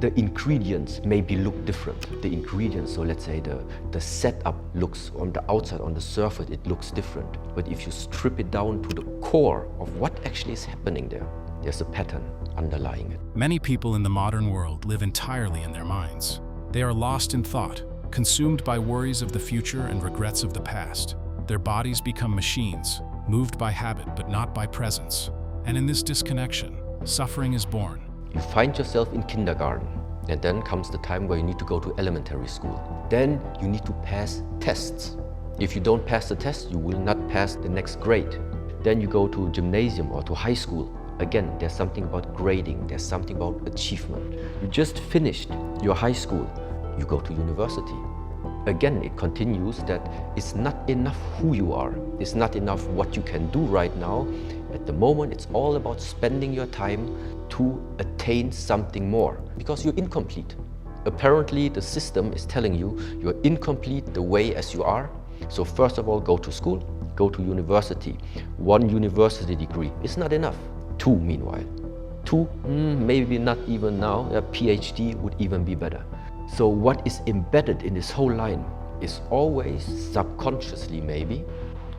the ingredients maybe look different. The ingredients, so let's say the setup looks on the outside, on the surface, it looks different. But if you strip it down to the core of what actually is happening there, there's a pattern underlying it. Many people in the modern world live entirely in their minds. They are lost in thought, consumed by worries of the future and regrets of the past. Their bodies become machines, moved by habit but not by presence. And in this disconnection, suffering is born. You find yourself in kindergarten, and then comes the time where you need to go to elementary school. Then you need to pass tests. If you don't pass the test, you will not pass the next grade. Then you go to gymnasium or to high school. Again, there's something about grading, there's something about achievement. You just finished your high school, you go to university. Again, it continues that it's not enough who you are, it's not enough what you can do right now. At the moment, it's all about spending your time to attain something more, because you're incomplete. Apparently, the system is telling you you're incomplete the way as you are. So first of all, go to school, go to university. 1 university degree is not enough. 2, meanwhile. 2, maybe not even now. A PhD would even be better. So what is embedded in this whole line is always subconsciously, maybe.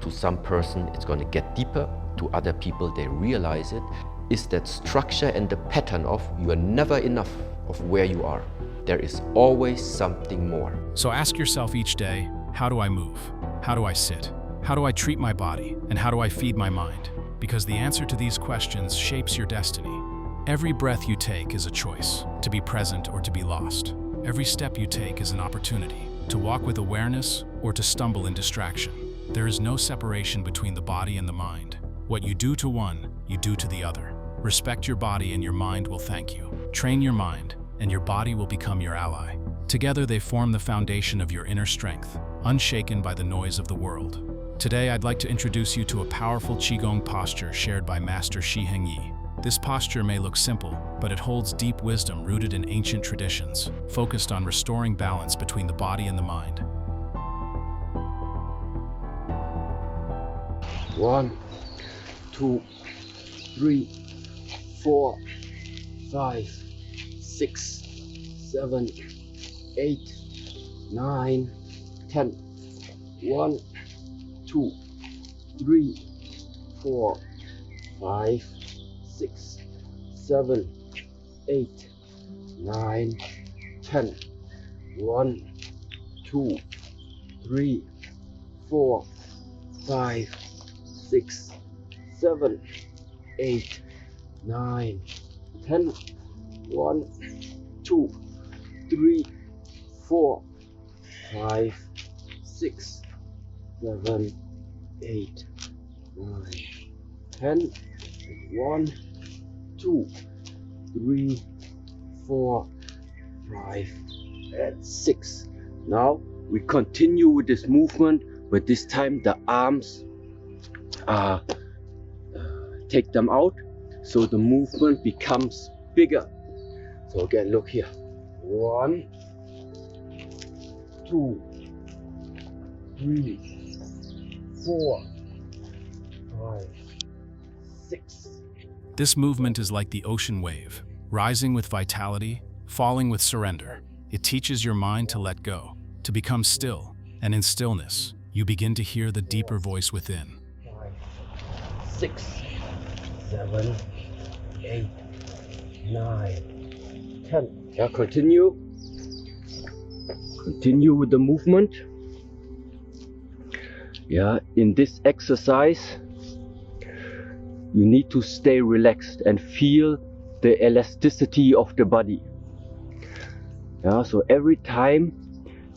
To some person, it's going to get deeper. To other people, they realize it. Is that structure and the pattern of you are never enough of where you are. There is always something more. So ask yourself each day, how do I move? How do I sit? How do I treat my body? And how do I feed my mind? Because the answer to these questions shapes your destiny. Every breath you take is a choice, to be present or to be lost. Every step you take is an opportunity, to walk with awareness or to stumble in distraction. There is no separation between the body and the mind. What you do to one, you do to the other. Respect your body and your mind will thank you. Train your mind, and your body will become your ally. Together they form the foundation of your inner strength, unshaken by the noise of the world. Today I'd like to introduce you to a powerful Qigong posture shared by Master Shi Heng Yi. This posture may look simple, but it holds deep wisdom rooted in ancient traditions, focused on restoring balance between the body and the mind. 1, 2, 3, 4, 5, 6, 7, 8, 9, 10. 1, 2, 3, 4, 5, 6, 7, 8, 9, 10. 1, 2, 3, 4, 5, 6, 7, 8, 9, 10. 1, 2, 3, 4, 5, 6, 7, 8, 9, 10. 1, 2, 3, 4, 5, and 6. Now we continue with this movement, but this time the arms take them out, so the movement becomes bigger. So again, look here. 1, 2, 3, 4, 5, 6. This movement is like the ocean wave, rising with vitality, falling with surrender. It teaches your mind to let go, to become still, and in stillness, you begin to hear the deeper voice within. 5, 6, 7, 8, 9, 10. Yeah, continue. Continue with the movement. Yeah, in this exercise, you need to stay relaxed and feel the elasticity of the body. Yeah, so every time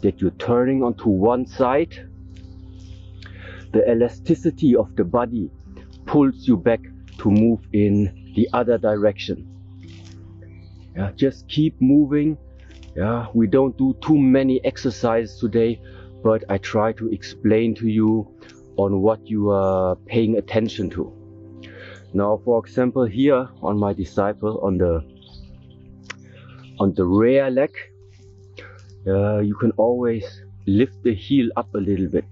that you're turning onto one side, the elasticity of the body pulls you back to move in the other direction. Yeah, just keep moving. Yeah, we don't do too many exercises today, but I try to explain to you on what you are paying attention to. Now, for example, here on my disciple, on the rear leg, you can always lift the heel up a little bit.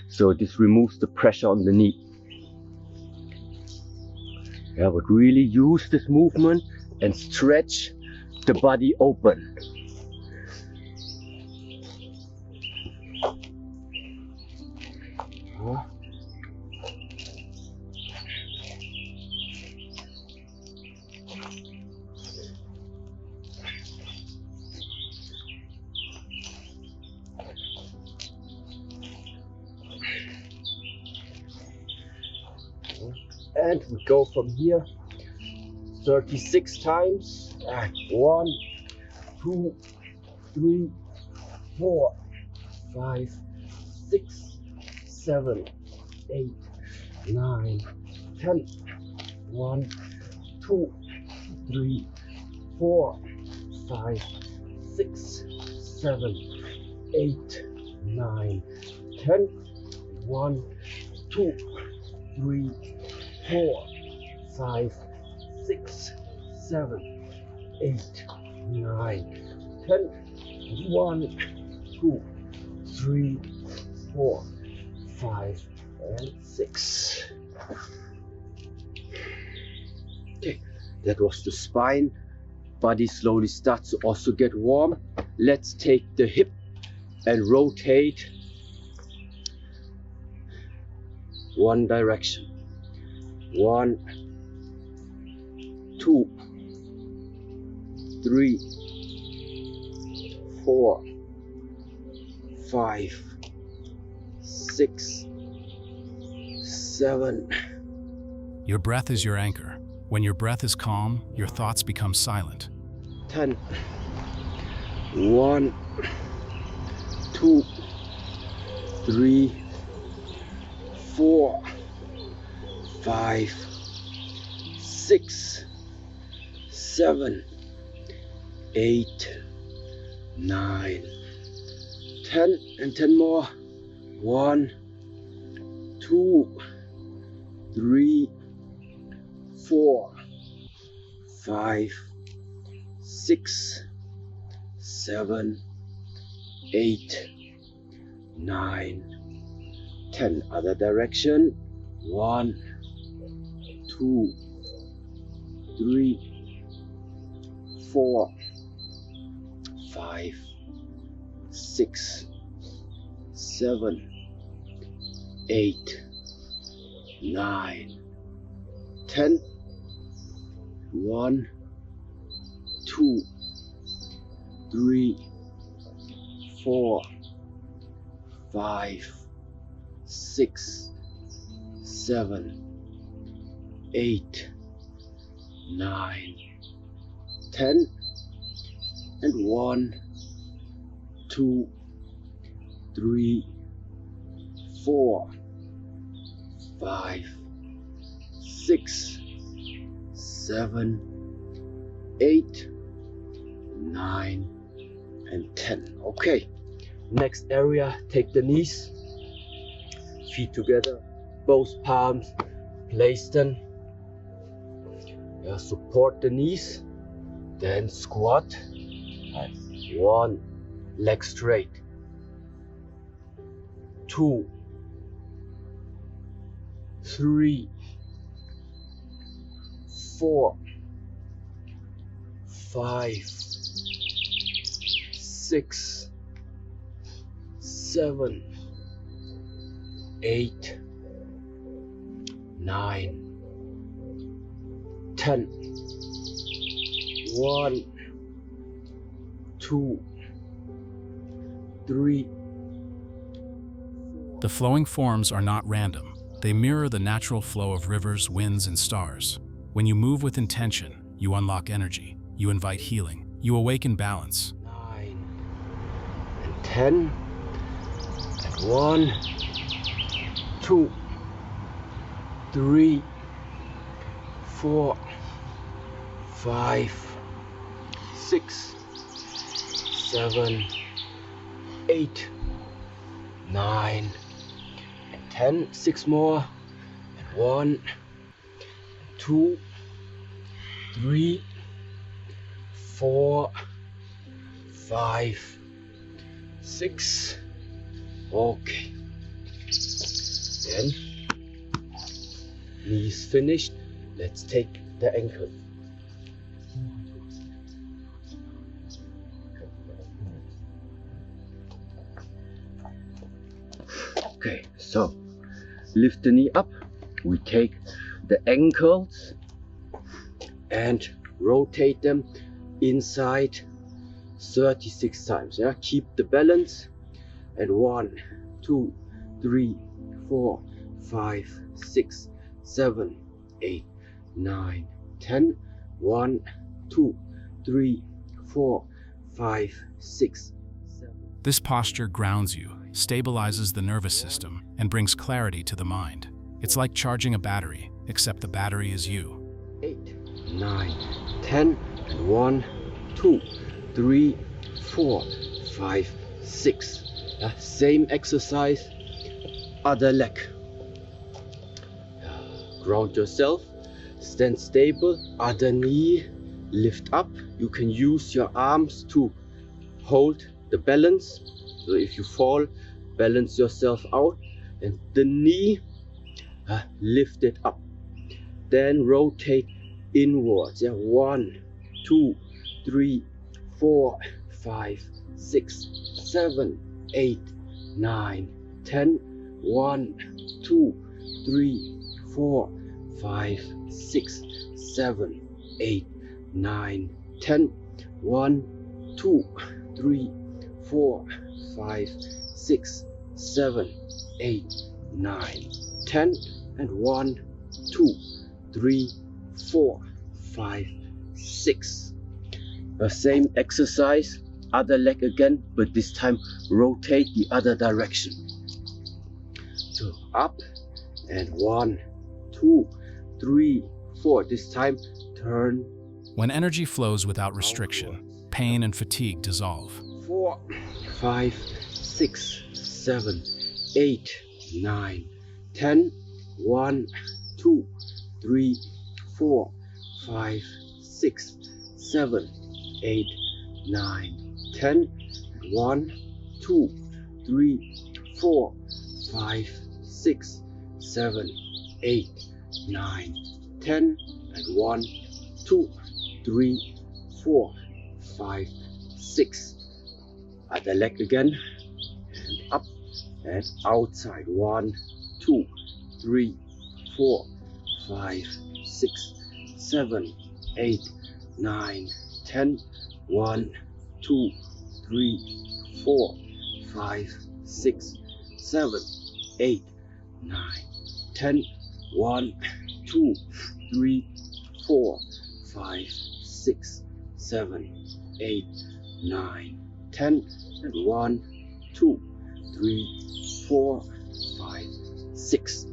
So this removes the pressure on the knee. Yeah, but really use this movement and stretch the body open. And we go from here 36 times. 1, 2, 3, 4, 5, 6, 7, 8, 9, 10. 1, 2, 3, 4, 5, 6, 7, 8, 9, 10. 1, 2, 3, 4, 5, 6, 7, 8, 9, 10. 1, 2, 3, 4, 5, and 6. Okay, that was the spine. Body slowly starts to also get warm. Let's take the hip and rotate one direction. 1, 2, 3, 4, 5, 6, 7. Your breath is your anchor. When your breath is calm, your thoughts become silent. 10. 1, 2, 3, 4, 5, 6, 7, 8, 9, 10, and 10 more. 1, 2, 3, 4, 5, 6, 7, 8, 9, 10. Other direction. 1, 2, 3, 4, 5, 6, 7, 8, 9, 10. 1, 2, 3, 4, 5, 6, 7, 8, 9, 10. And 1, 2, 3, 4, 5, 6, 7, 8, 9, and 10. Okay, next area, take the knees, feet together, both palms, place them, support the knees, then squat, and 1, leg straight, 2, 3, 4, 5, 6, 7, 8, 9, 10. 1, 2, 3. The flowing forms are not random. They mirror the natural flow of rivers, winds, and stars. When you move with intention, you unlock energy, you invite healing, you awaken balance. 9 and 10. And 1, 2, 3, 4, 5, 6, 7, 8, 9, and 10. 6 more. And 1, 2, 3, 4, 5, 6. Okay. Then knees finished. Let's take the ankle. Okay, so lift the knee up. We take the ankles and rotate them inside 36 times. Yeah, keep the balance. And 1, 2, 3, 4, 5, 6, 7, 8, 9, 10. 1, 2, 3, 4, 5, 6, 7. This posture grounds you, stabilizes the nervous system, and brings clarity to the mind. It's like charging a battery, except the battery is you. 8, 9, 10. And 1, 2, 3, 4, 5, 6. Same exercise, other leg. Ground yourself, stand stable, other knee, lift up. You can use your arms to hold the balance. So if you fall, balance yourself out, and the knee lift it up. Then rotate inwards. 1, 2, 3, 4, 5, 6, 7, 8, 9, 10. 1, 2, 3, 4, 5, 6, 7, 8, 9, 10. 1, 2, 3, 4, 5, 6, 7, 8, 9, 10. And 1, 2, 3, 4, 5, 6. The same exercise, other leg again, but this time rotate the other direction. So up, and 1, 2, 3, 4. This time turn. When energy flows without restriction, pain and fatigue dissolve. 4, 5, 6, 7, 8, 9, 10. 1, 2, 3, 4, 5, 6, 7, 8, 9, 10. 1, 2, 3, 4, 5, 6, 7, 8, 9, 10. And 1, 2, 3, 4, 5, 6. Other leg again, and up and outside. 1, 2, 3, 4, 5, 6, 7, 8, 9, 10. 1, 2, 3, 4, 5, 6, 7, 8, 9, 10. 1, 2, 3, 4, 5, 6, 7, 8, 9, 10. And 1, 2, 3, 4, 5, 6.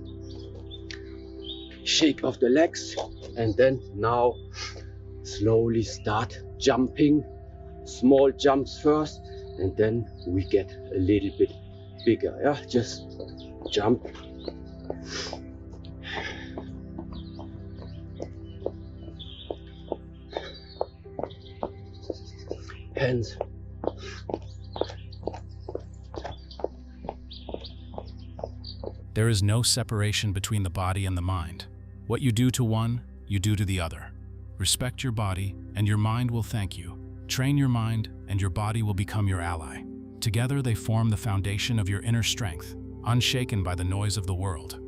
Shake off the legs, and then now slowly start jumping. Small jumps first, and then we get a little bit bigger. Yeah, just jump. Hands. There is no separation between the body and the mind. What you do to one, you do to the other. Respect your body, and your mind will thank you. Train your mind, and your body will become your ally. Together they form the foundation of your inner strength, unshaken by the noise of the world.